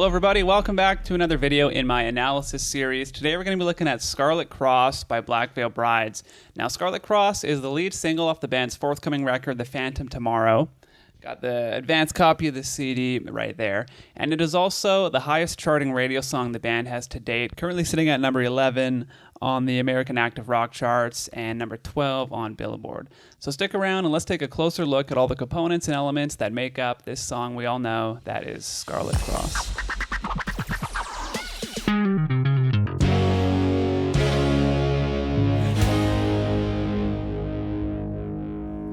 Hello everybody, welcome back to another video in my analysis series. Today we're going to be looking at Scarlet Cross by Black Veil Brides. Now Scarlet Cross is the lead single off the band's forthcoming record, The Phantom Tomorrow. Got the advanced copy of the CD right there. And it is also the highest charting radio song the band has to date, currently sitting at number 11 on the American Active Rock charts and number 12 on Billboard. So stick around and let's take a closer look at all the components and elements that make up this song we all know that is Scarlet Cross.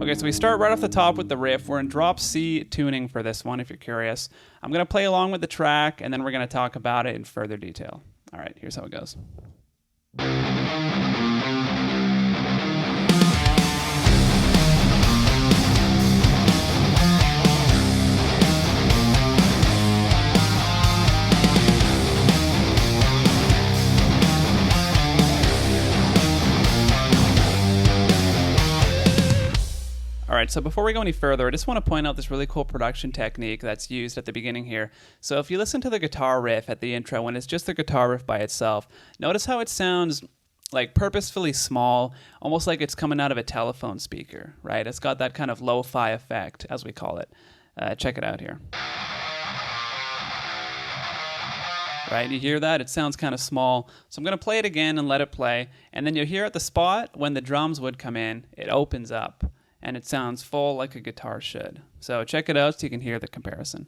Okay, so we start right off the top with the riff. We're in drop C tuning for this one, if you're curious. I'm going to play along with the track, and then we're going to talk about it in further detail. All right, here's how it goes. All right, so before we go any further, I just want to point out this really cool production technique that's used at the beginning here. So if you listen to the guitar riff at the intro, when it's just the guitar riff by itself, notice how it sounds like purposefully small, almost like it's coming out of a telephone speaker, right? It's got that kind of lo-fi effect, as we call it. Check it out here. Right, you hear that? It sounds kind of small. So I'm going to play it again and let it play. And then you'll hear at the spot when the drums would come in, it opens up. And it sounds full like a guitar should. So check it out so you can hear the comparison.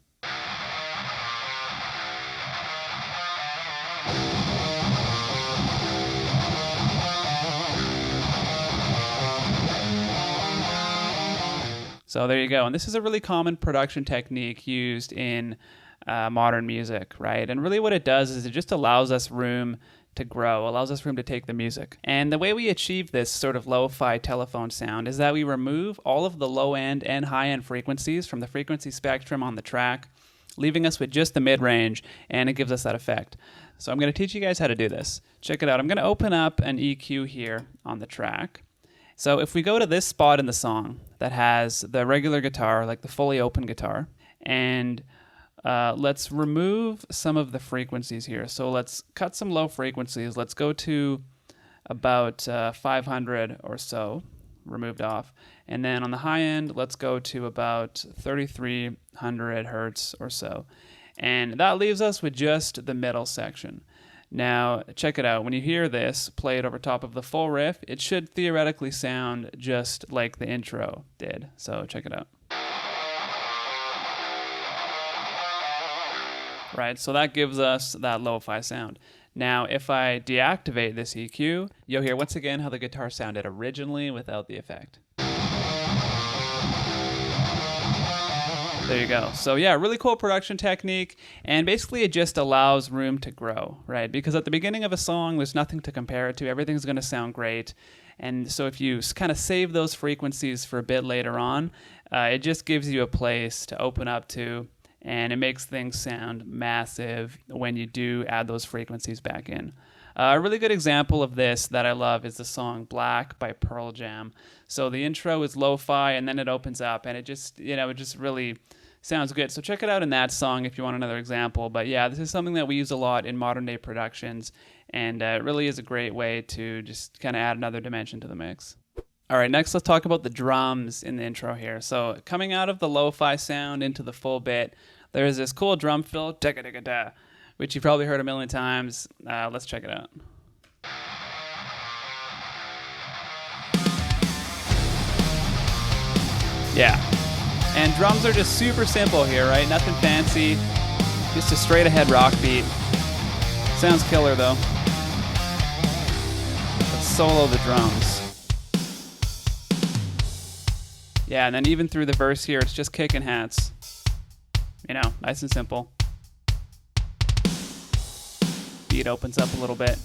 So there you go. And this is a really common production technique used in modern music, right? And really what it does is it just allows us room to grow, allows us room to take the music. And the way we achieve this sort of lo-fi telephone sound is that we remove all of the low-end and high-end frequencies from the frequency spectrum on the track, leaving us with just the mid-range, and it gives us that effect. So I'm going to teach you guys how to do this. Check it out. I'm going to open up an EQ here on the track. So if we go to this spot in the song that has the regular guitar, like the fully open guitar, and let's remove some of the frequencies here. So let's cut some low frequencies. Let's go to about 500 or so, removed off. And then on the high end, let's go to about 3,300 hertz or so. And that leaves us with just the middle section. Now, check it out. When you hear this played over top of the full riff, it should theoretically sound just like the intro did. So check it out. Right, so that gives us that lo-fi sound. Now, if I deactivate this EQ, you'll hear once again how the guitar sounded originally without the effect. There you go. So yeah, really cool production technique, and basically it just allows room to grow, right? Because at the beginning of a song, there's nothing to compare it to. Everything's going to sound great. And so if you kind of save those frequencies for a bit later on, it just gives you a place to open up to, and it makes things sound massive when you do add those frequencies back in. A really good example of this that I love is the song Black by Pearl Jam. So the intro is lo-fi and then it opens up and it just really sounds good. So check it out in that song if you want another example. But yeah, this is something that we use a lot in modern day productions, and it really is a great way to just kind of add another dimension to the mix. All right, next let's talk about the drums in the intro here. So coming out of the lo-fi sound into the full bit, there's this cool drum fill, da-ga-da-ga-da, which you've probably heard a million times. Let's check it out. Yeah, and drums are just super simple here, right? Nothing fancy, just a straight ahead rock beat. Sounds killer though. Let's solo the drums. Yeah, and then even through the verse here, it's just kicking hats. You know, nice and simple. Beat opens up a little bit.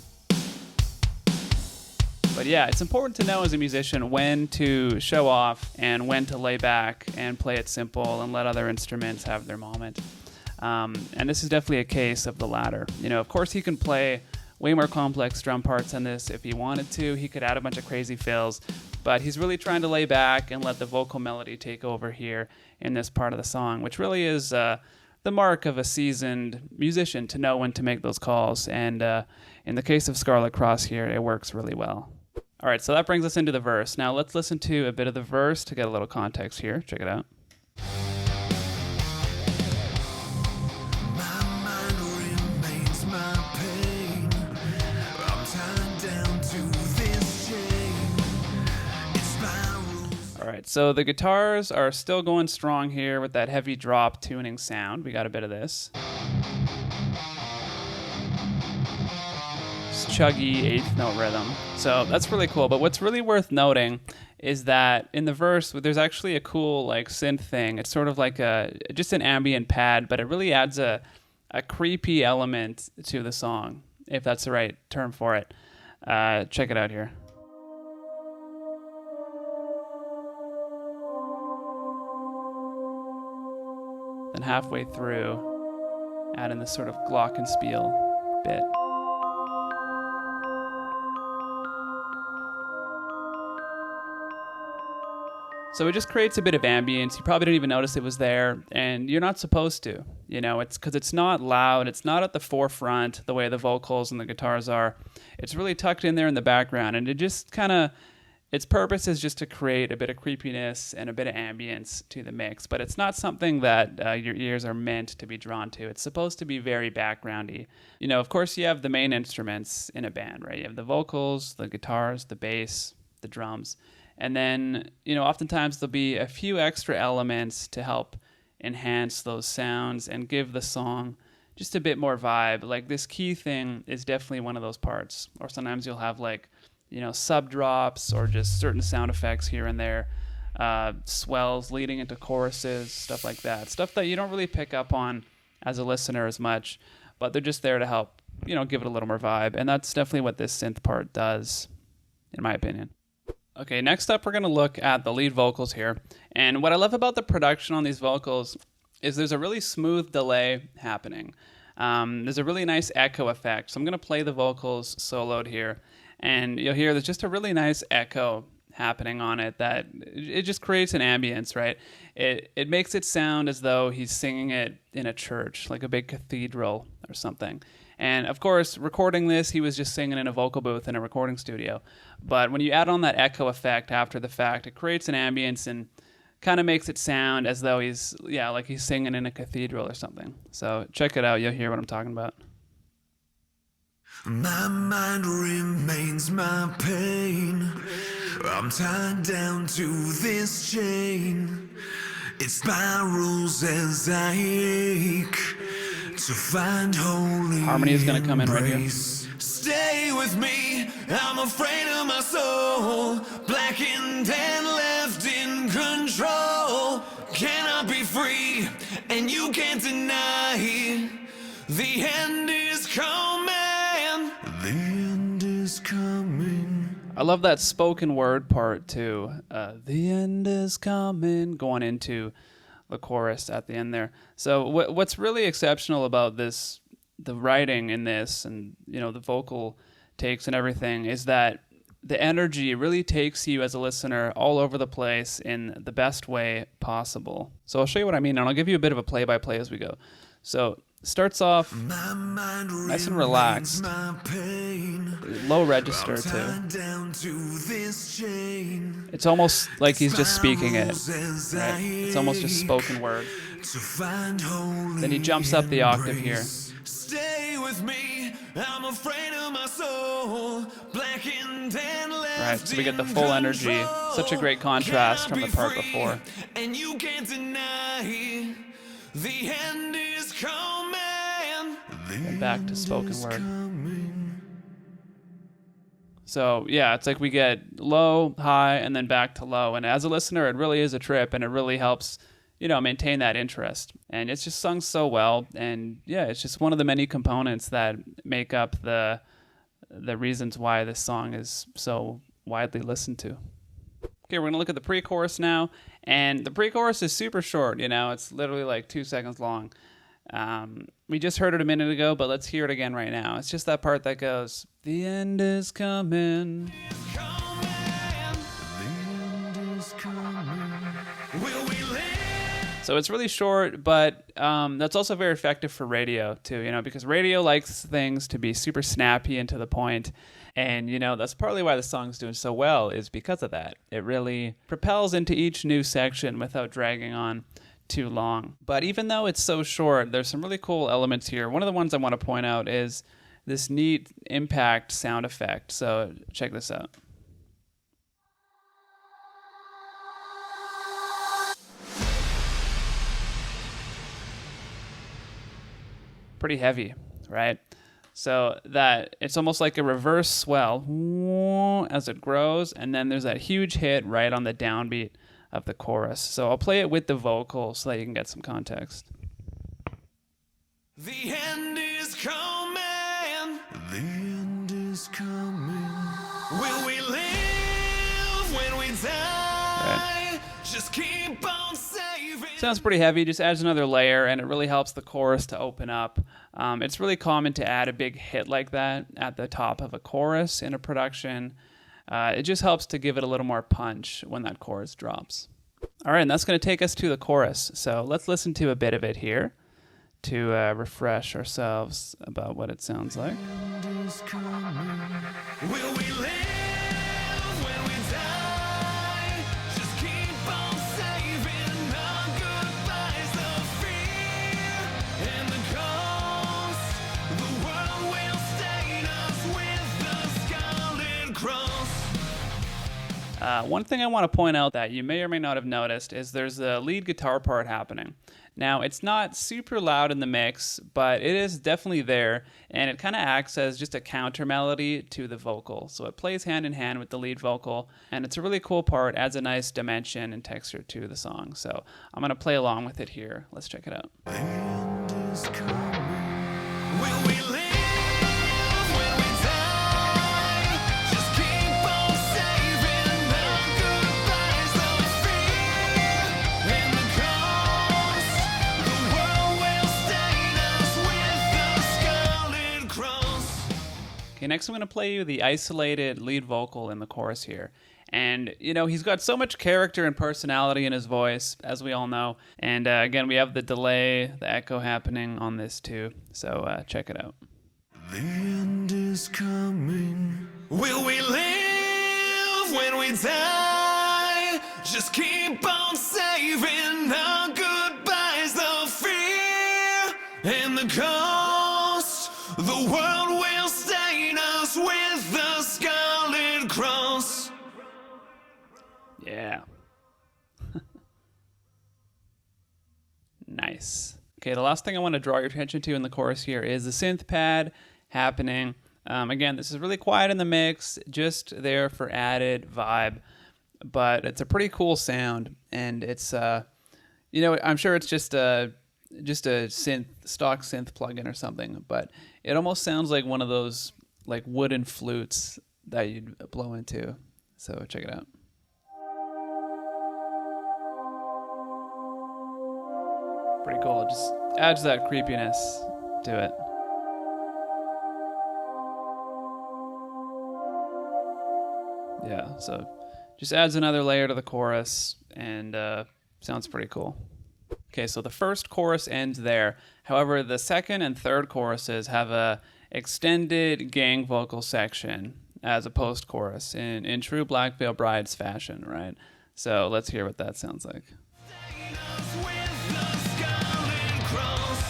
But yeah, it's important to know as a musician when to show off and when to lay back and play it simple and let other instruments have their moment. And this is definitely a case of the latter. You know, of course he can play way more complex drum parts than this if he wanted to. He could add a bunch of crazy fills, but he's really trying to lay back and let the vocal melody take over here in this part of the song, which really is the mark of a seasoned musician to know when to make those calls. And in the case of Scarlet Cross here, it works really well. All right, so that brings us into the verse. Now let's listen to a bit of the verse to get a little context here. Check it out. All right, so the guitars are still going strong here with that heavy drop tuning sound. We got a bit of this. It's chuggy eighth note rhythm. So that's really cool. But what's really worth noting is that in the verse, there's actually a cool like synth thing. It's sort of like just an ambient pad, but it really adds a creepy element to the song, if that's the right term for it. Check it out here. Then halfway through, add in this sort of glockenspiel bit. So it just creates a bit of ambience. You probably didn't even notice it was there, and you're not supposed to. You know, it's because it's not loud. It's not at the forefront the way the vocals and the guitars are. It's really tucked in there in the background, and it just kind of, its purpose is just to create a bit of creepiness and a bit of ambience to the mix. But it's not something that your ears are meant to be drawn to. It's supposed to be very backgroundy. You know, of course, you have the main instruments in a band, right? You have the vocals, the guitars, the bass, the drums. And then, you know, oftentimes there'll be a few extra elements to help enhance those sounds and give the song just a bit more vibe. Like this key thing is definitely one of those parts. Or sometimes you'll have like, you know, sub drops or just certain sound effects here and there, swells leading into choruses, stuff like that. Stuff that you don't really pick up on as a listener as much, but they're just there to help, you know, give it a little more vibe. And that's definitely what this synth part does, in my opinion. Okay, next up we're going to look at the lead vocals here. And what I love about the production on these vocals is there's a really smooth delay happening. There's a really nice echo effect. So I'm going to play the vocals soloed here. And you'll hear there's just a really nice echo happening on it that it just creates an ambience, right? It makes it sound as though he's singing it in a church, like a big cathedral or something. And of course, recording this, he was just singing in a vocal booth in a recording studio. But when you add on that echo effect after the fact, it creates an ambience and kind of makes it sound as though he's, yeah, like he's singing in a cathedral or something. So check it out. You'll hear what I'm talking about. My mind remains my pain. I'm tied down to this chain. It spirals as I ache to find holy Harmony is going to come in right here. Stay with me, I'm afraid of my soul. Blackened and left in control. Cannot be free, and you can't deny. The end is coming. The end is coming. I love that spoken word part too. The end is coming, going into the chorus at the end there. So what's really exceptional about this, the writing in this, and you know the vocal takes and everything, is that the energy really takes you as a listener all over the place in the best way possible. So I'll show you what I mean, and I'll give you a bit of a play-by-play as we go. So starts off nice and relaxed, low register too. It's almost like he's just speaking it, right? It's almost just spoken word. Then he jumps up the octave here. Stay with me, I'm afraid of my soul. Blackened and left. Right, so we get the full energy. Such a great contrast from the part before. And you can't deny the end is coming. And back to spoken word. So yeah, it's like we get low, high, and then back to low. And as a listener, it really is a trip, and it really helps, you know, maintain that interest. And it's just sung so well. And yeah, it's just one of the many components that make up the reasons why this song is so widely listened to. Okay, we're gonna look at the pre-chorus now. And the pre-chorus is super short, you know, it's literally like 2 seconds long. We just heard it a minute ago, but let's hear it again right now. It's just that part that goes, the end is coming. So it's really short, but that's also very effective for radio too, because radio likes things to be super snappy and to the point. And, that's partly why the song's doing so well is because of that. It really propels into each new section without dragging on too long. But even though it's so short, there's some really cool elements here. One of the ones I want to point out is this neat impact sound effect. So check this out. Pretty heavy, right? So that it's almost like a reverse swell as it grows, and then there's that huge hit right on the downbeat of the chorus. So I'll play it with the vocal so that you can get some context. The end is coming. The end is coming. Will we live when we die? Right. Just keep on saving. Sounds pretty heavy, just adds another layer, and it really helps the chorus to open up. It's really common to add a big hit like that at the top of a chorus in a production. It just helps to give it a little more punch when that chorus drops. All right, and that's going to take us to the chorus. So let's listen to a bit of it here to refresh ourselves about what it sounds like. Will we live when we die? Just keep on saving our goodbyes, the fear and the cost. The world will stain us with the scarlet cross. One thing I want to point out that you may or may not have noticed is there's a lead guitar part happening. Now, it's not super loud in the mix, but it is definitely there, and it kind of acts as just a counter melody to the vocal. So it plays hand in hand with the lead vocal, and it's a really cool part, adds a nice dimension and texture to the song. So I'm going to play along with it here. Let's check it out. The end is coming. Will we live when we die? Just keep on saving our goodbyes, the fear and the cost. The world will stain us with the scarlet cross. Okay, next I'm going to play you the isolated lead vocal in the chorus here. And, he's got so much character and personality in his voice, as we all know. And again, we have the delay, the echo happening on this too. So check it out. The end is coming. Will we live when we die? Just keep on saving our goodbyes, the fear and the cost. The world will stain us with the scarlet cross. Yeah. Nice. Okay, the last thing I want to draw your attention to in the chorus here is the synth pad happening. Again, this is really quiet in the mix, just there for added vibe, but it's a pretty cool sound, and it's I'm sure it's just a stock synth plugin or something, but it almost sounds like one of those like wooden flutes that you'd blow into. So check it out. Pretty cool. It just adds that creepiness to it. Yeah, so just adds another layer to the chorus, and sounds pretty cool. Okay, so the first chorus ends there. However, the second and third choruses have a extended gang vocal section as a post-chorus in true Black Veil Brides fashion, right? So let's hear what that sounds like. Stain us with the scarlet cross.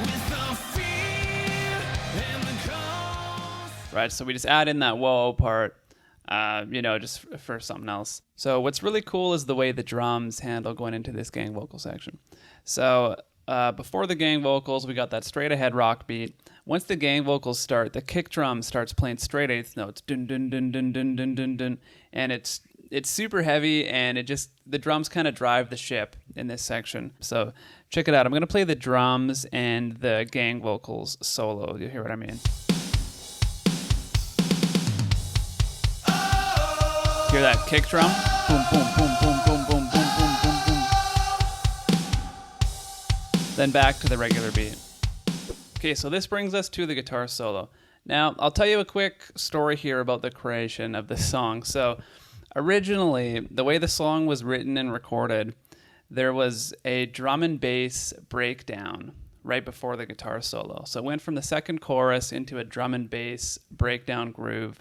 With the fear and the cost. Right, so we just add in that whoa part, just for something else. So what's really cool is the way the drums handle going into this gang vocal section. So before the gang vocals, we got that straight ahead rock beat. Once the gang vocals start, the kick drum starts playing straight eighth notes, dun dun dun dun dun dun dun dun, and it's super heavy, and the drums kind of drive the ship in this section. So check it out. I'm gonna play the drums and the gang vocals solo. You'll hear what I mean. Hear that kick drum? Boom, boom, boom, boom, boom, boom, boom, boom, boom, boom. Then back to the regular beat. Okay, so this brings us to the guitar solo. Now, I'll tell you a quick story here about the creation of this song. So, originally, the way the song was written and recorded, there was a drum and bass breakdown right before the guitar solo. So it went from the second chorus into a drum and bass breakdown groove,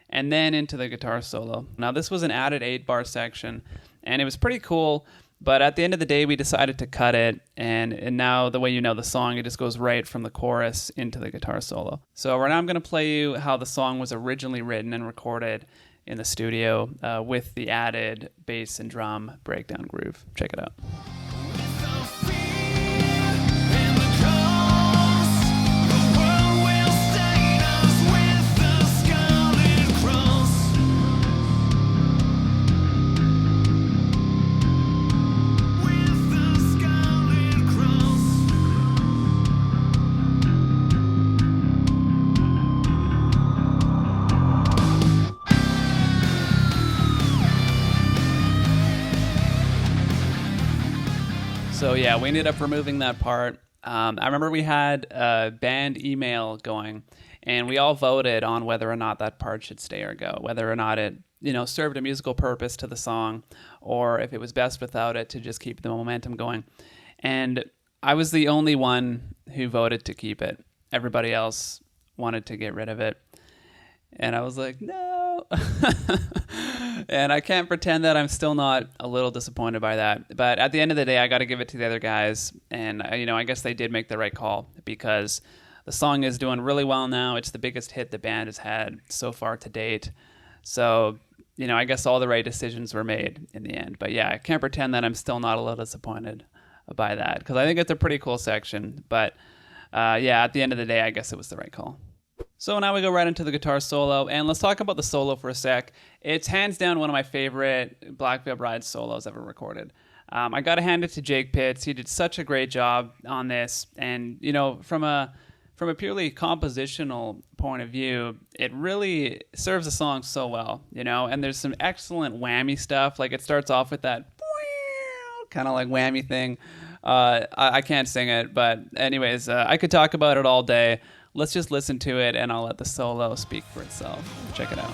and then into the guitar solo. Now, this was an added 8-bar section, and it was pretty cool, but at the end of the day, we decided to cut it, and now the way you know the song, it just goes right from the chorus into the guitar solo. So right now I'm going to play you how the song was originally written and recorded in the studio with the added bass and drum breakdown groove. Check it out. So yeah, we ended up removing that part. I remember we had a band email going, and we all voted on whether or not that part should stay or go, whether or not it, served a musical purpose to the song, or if it was best without it to just keep the momentum going. And I was the only one who voted to keep it. Everybody else wanted to get rid of it. And I was like, no. And I can't pretend that I'm still not a little disappointed by that. But at the end of the day, I got to give it to the other guys. And, I guess they did make the right call, because the song is doing really well now. It's the biggest hit the band has had so far to date. So, I guess all the right decisions were made in the end. But yeah, I can't pretend that I'm still not a little disappointed by that, because I think it's a pretty cool section. But yeah, at the end of the day, I guess it was the right call. So now we go right into the guitar solo, and let's talk about the solo for a sec. It's hands down one of my favorite Black Veil Bride solos ever recorded. I got to hand it to Jake Pitts. He did such a great job on this, and from a purely compositional point of view, it really serves the song so well, and there's some excellent whammy stuff. Like, it starts off with that kind of like whammy thing. I can't sing it, but anyways, I could talk about it all day. Let's just listen to it, and I'll let the solo speak for itself. Check it out.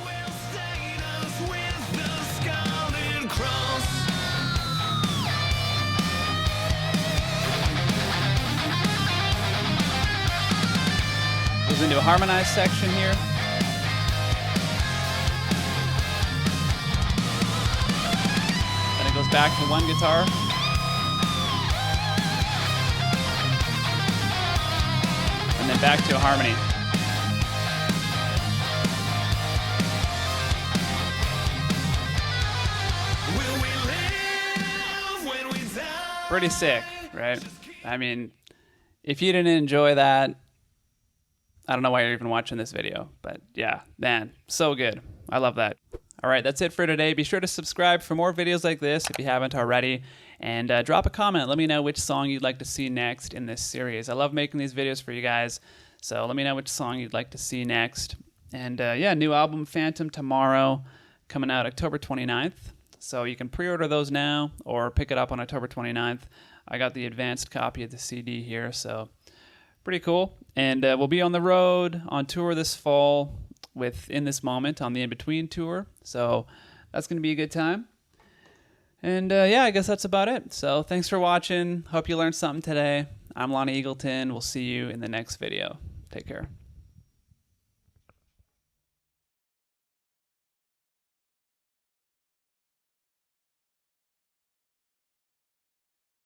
Goes into a harmonized section here. Then it goes back to one guitar. And then back to a harmony. Pretty sick, right? I mean, if you didn't enjoy that, I don't know why you're even watching this video. But yeah, man, so good. I love that. All right, that's it for today. Be sure to subscribe for more videos like this if you haven't already. And drop a comment. Let me know which song you'd like to see next in this series. I love making these videos for you guys. So let me know which song you'd like to see next. And yeah, new album Phantom tomorrow, coming out October 29th. So you can pre-order those now or pick it up on October 29th. I got the advanced copy of the CD here, so pretty cool. And we'll be on the road, on tour this fall with In This Moment on the In Between tour. So that's going to be a good time. And yeah, I guess that's about it. So thanks for watching. Hope you learned something today. I'm Lonnie Eagleton. We'll see you in the next video. Take care.